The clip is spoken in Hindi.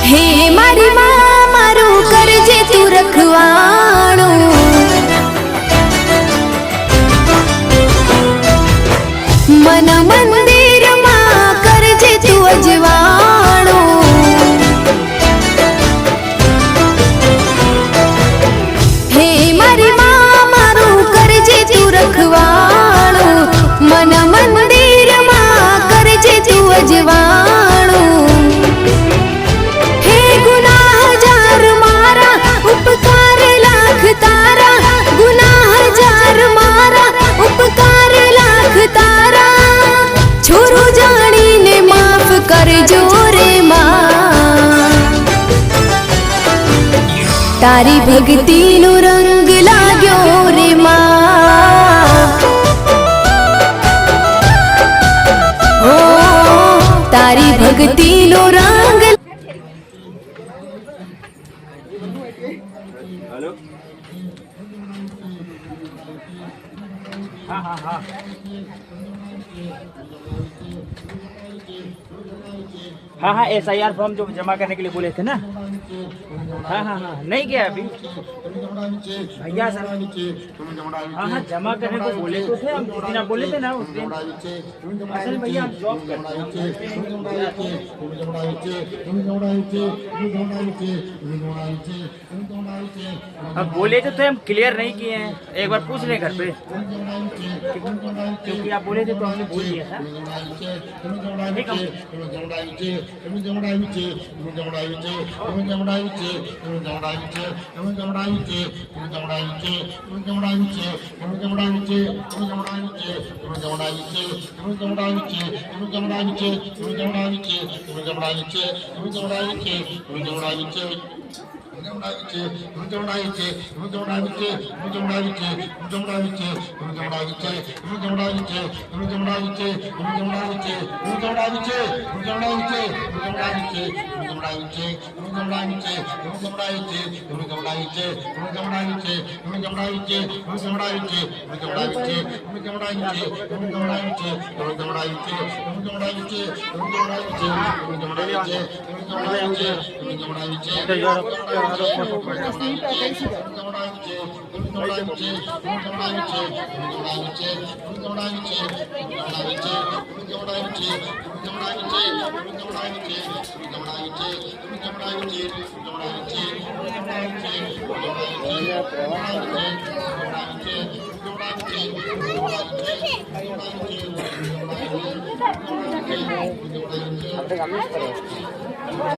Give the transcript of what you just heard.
हे मारी माँ मारू करजे तू रखवाणो, मन मंदिर माँ करजे तू अजवाणो। हे मारी माँ मारू करजे तू रखवाणो, मन मंदिर माँ करजे तू अजवाणो। हे गुनाह जार मारा उपकार लाख तारा, गुनाह जार मारा उपकार लाख तारा। छोरू जानी ने माफ करजो रे माँ, तारी भक्ति नो रंग लाग्यो रे माँ। ओ तारी भक्ति नो रंग। हेलो। हाँ हाँ हाँ हाँ हाँ SIR फॉर्म जो जमा करने के लिए बोले थे ना। हाँ हाँ हाँ नहीं किया अभी भैया सर। हाँ हाँ जमा करने को बोले तो थे हम, जिस दिन आप बोले थे ना उस दिन। असल भैया हम जॉब करते हैं। अब बोले तो थे हम, क्लियर नहीं किए हैं, एक बार पूछ लें घर पे, क्योंकि आप बोले थे तो हमने बोल दिया था। ठीक है